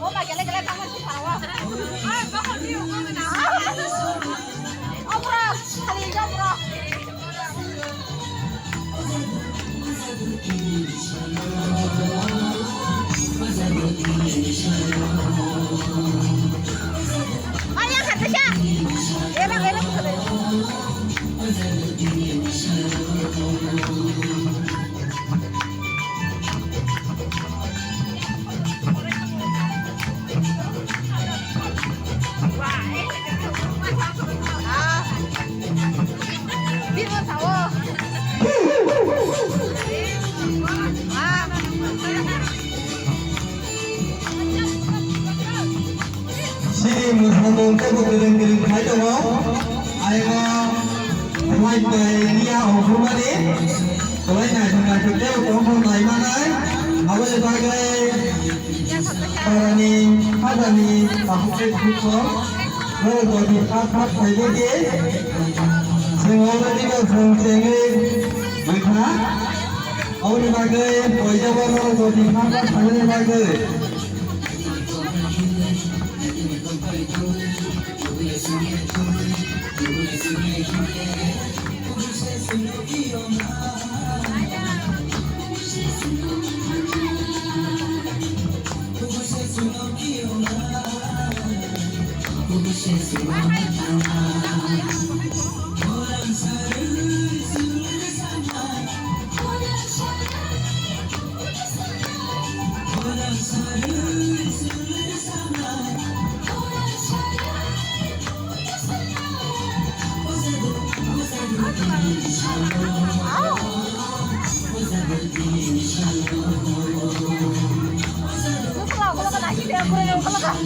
Ủa mà cái này không ăn thịt hầu à? Có hột riêu không nào? Ông ra, thằng gì không ra? Ayah kata siapa? Enak sekali. Sini muslimin kamu kering-kering kaya dong, ayo, mulai dari dia orang ni, mulai nak dengan kita orang lain mana, awak sebagai orang ni, ada ni, aku cukup, kalau jadi apa saja dia, semua ni kan sengit, mereka, awak sebagai pejabat orang jadi apa saja sebagai kalau kena sih dia boleh kalau kan.